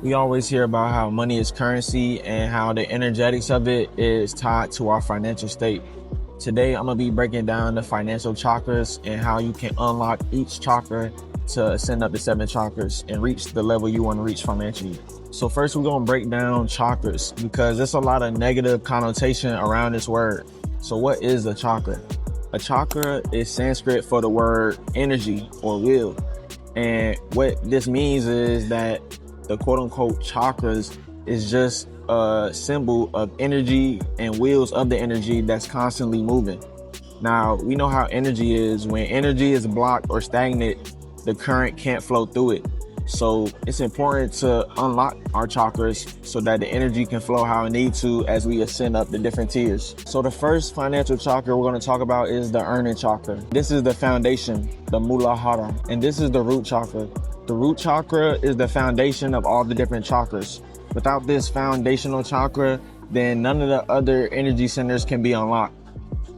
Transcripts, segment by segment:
We always hear about how money is currency and how the energetics of it is tied to our financial state. Today, I'm going to be breaking down the financial chakras and how you can unlock each chakra to ascend up the 7 chakras and reach the level you want to reach financially. So first, we're going to break down chakras because there's a lot of negative connotation around this word. So what is a chakra? A chakra is Sanskrit for the word energy or will. And what this means is that the quote-unquote chakras is just a symbol of energy and wheels of the energy that's constantly moving. Now, we know how energy is. When energy is blocked or stagnant, the current can't flow through it. So it's important to unlock our chakras so that the energy can flow how it needs to as we ascend up the different tiers. So the first financial chakra we're going to talk about is the earning chakra. This is the foundation, the Muladhara, and this is the root chakra. The root chakra is the foundation of all the different chakras. Without this foundational chakra, then none of the other energy centers can be unlocked.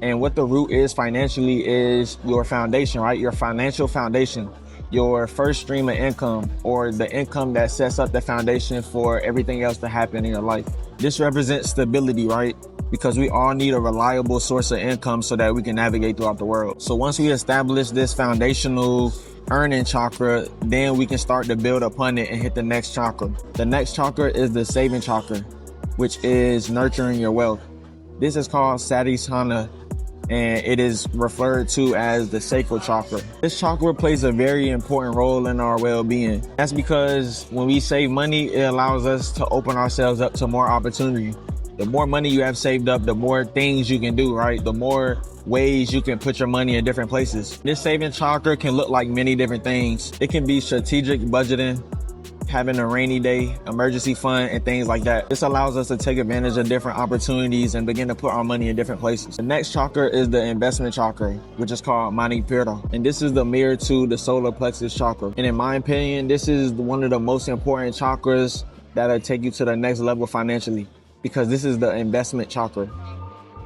And what the root is financially is your foundation, right? Your financial foundation, your first stream of income, or the income that sets up the foundation for everything else to happen in your life. This represents stability, right? Because we all need a reliable source of income so that we can navigate throughout the world. So once we establish this foundational earning chakra, then we can start to build upon it and hit the next chakra. The next chakra is the saving chakra, which is nurturing your wealth. This is called Sadhisthana, and it is referred to as the sacral chakra. This chakra plays a very important role in our well-being. That's because when we save money, it allows us to open ourselves up to more opportunity. The more money you have saved up, the more things you can do, right? The more ways you can put your money in different places. This saving chakra can look like many different things. It can be strategic budgeting, having a rainy day, emergency fund, and things like that. This allows us to take advantage of different opportunities and begin to put our money in different places. The next chakra is the investment chakra, which is called Manipura. And this is the mirror to the solar plexus chakra. And in my opinion, this is one of the most important chakras that'll take you to the next level financially, because this is the investment chakra.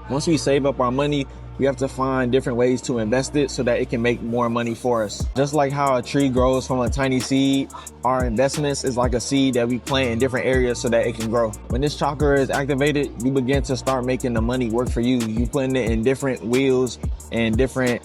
Once we save up our money, we have to find different ways to invest it so that it can make more money for us. Just like how a tree grows from a tiny seed, our investments is like a seed that we plant in different areas so that it can grow. When this chakra is activated, you begin to start making the money work for you. You putting it in different wheels and different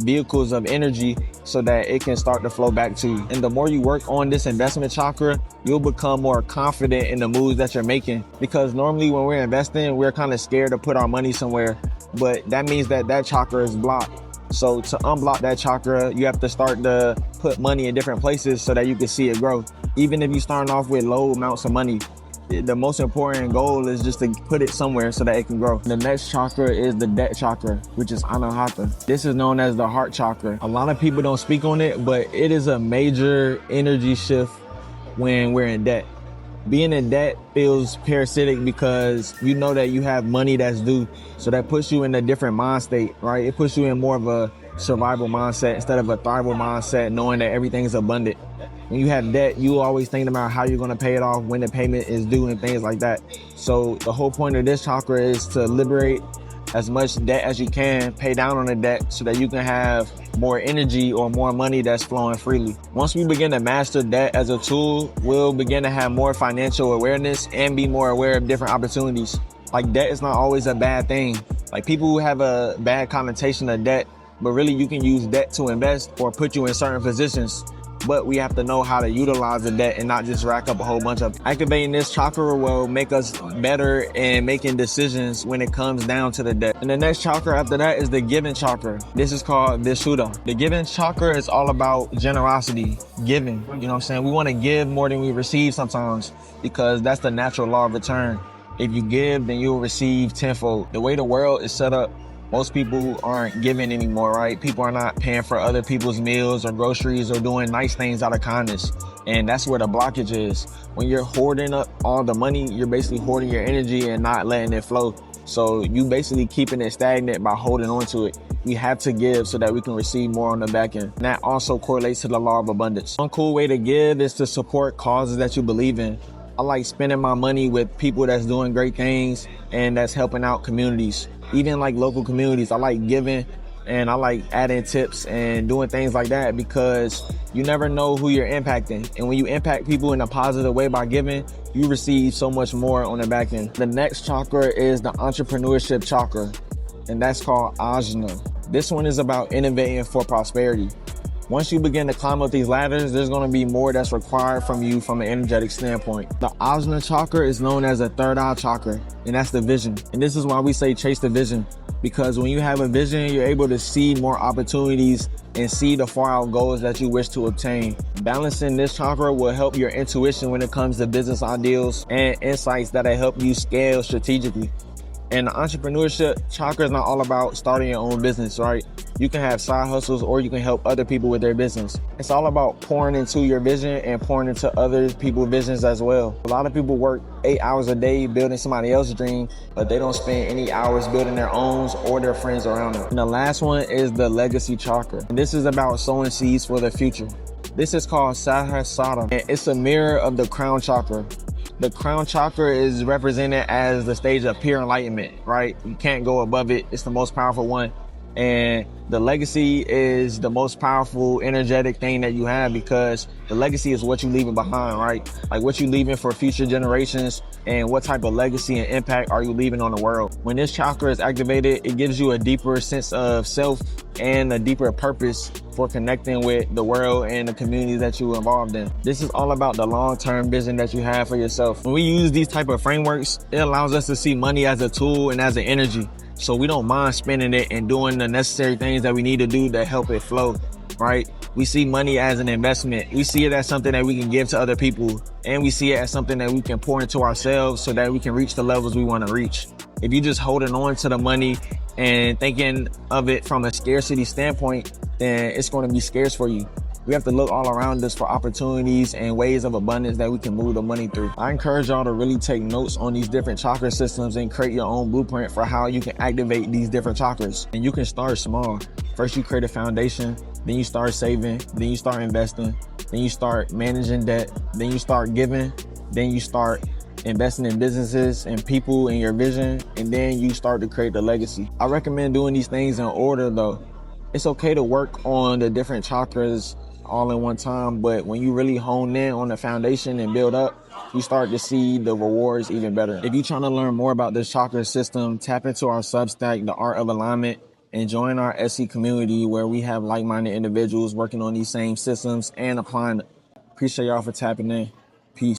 vehicles of energy so that it can start to flow back to you. And the more you work on this investment chakra, you'll become more confident in the moves that you're making. Because normally when we're investing, we're kind of scared to put our money somewhere, but that means that that chakra is blocked. So to unblock that chakra, you have to start to put money in different places so that you can see it grow. Even if you're starting off with low amounts of money, the most important goal is just to put it somewhere so that it can grow. The next chakra is the debt chakra, which is Anahata. This is known as the heart chakra. A lot of people don't speak on it, but it is a major energy shift when we're in debt. Being in debt feels parasitic because you know that you have money that's due. So that puts you in a different mind state, right? It puts you in more of a survival mindset instead of a thrival mindset, knowing that everything's abundant. When you have debt, you always thinking about how you're going to pay it off, when the payment is due, and things like that. So the whole point of this chakra is to liberate as much debt as you can, pay down on the debt so that you can have more energy or more money that's flowing freely. Once we begin to master debt as a tool, we'll begin to have more financial awareness and be more aware of different opportunities. Like, debt is not always a bad thing. Like, people who have a bad connotation of debt, but really you can use debt to invest or put you in certain positions. But we have to know how to utilize the debt and not just rack up a whole bunch of it. Activating this chakra will make us better in making decisions when it comes down to the debt. And the next chakra after that is the giving chakra. This is called Vishuddha. The giving chakra is all about generosity, giving. You know what I'm saying? We want to give more than we receive sometimes because that's the natural law of return. If you give, then you'll receive tenfold. The way the world is set up, most people aren't giving anymore, right? People are not paying for other people's meals or groceries or doing nice things out of kindness. And that's where the blockage is. When you're hoarding up all the money, you're basically hoarding your energy and not letting it flow. So you basically keeping it stagnant by holding on to it. We have to give so that we can receive more on the back end. And that also correlates to the law of abundance. One cool way to give is to support causes that you believe in. I like spending my money with people that's doing great things and that's helping out communities. Even like local communities, I like giving And I like adding tips and doing things like that because you never know who you're impacting. And when you impact people in a positive way by giving, you receive so much more on the back end. The next chakra is the Entrepreneurship Chakra, and that's called Ajna. This one is about innovating for prosperity. Once you begin to climb up these ladders, there's going to be more that's required from you from an energetic standpoint. The Ajna chakra is known as a third eye chakra, and that's the vision. And this is why we say chase the vision, because when you have a vision, you're able to see more opportunities and see the far out goals that you wish to obtain. Balancing this chakra will help your intuition when it comes to business ideals and insights that'll help you scale strategically. And the entrepreneurship chakra is not all about starting your own business, right? You can have side hustles or you can help other people with their business. It's all about pouring into your vision and pouring into other people's visions as well. A lot of people work 8 hours a day building somebody else's dream, but they don't spend any hours building their own or their friends around them. And the last one is the legacy chakra. And this is about sowing seeds for the future. This is called Sahasrara, and it's a mirror of the crown chakra. The crown chakra is represented as the stage of pure enlightenment, right? You can't go above it. It's the most powerful one. And the legacy is the most powerful energetic thing that you have, because the legacy is what you're leaving behind, right? Like what you're leaving for future generations, and what type of legacy and impact are you leaving on the world. When this chakra is activated, it gives you a deeper sense of self and a deeper purpose for connecting with the world and the community that you're involved in. This is all about the long-term vision that you have for yourself. When we use these type of frameworks, it allows us to see money as a tool and as an energy. So we don't mind spending it and doing the necessary things that we need to do to help it flow, right? We see money as an investment. We see it as something that we can give to other people. And we see it as something that we can pour into ourselves so that we can reach the levels we want to reach. If you're just holding on to the money and thinking of it from a scarcity standpoint, then it's going to be scarce for you. We have to look all around us for opportunities and ways of abundance that we can move the money through. I encourage y'all to really take notes on these different chakra systems and create your own blueprint for how you can activate these different chakras. And you can start small. First, you create a foundation, then you start saving, then you start investing, then you start managing debt, then you start giving, then you start investing in businesses and people and your vision, and then you start to create the legacy. I recommend doing these things in order though. It's okay to work on the different chakras all in one time, but when you really hone in on the foundation and build up, you start to see the rewards even better. If you're trying to learn more about this chakra system, tap into our Substack, The Art of Alignment, and join our SC community where we have like-minded individuals working on these same systems and applying it. Appreciate y'all for tapping in. Peace.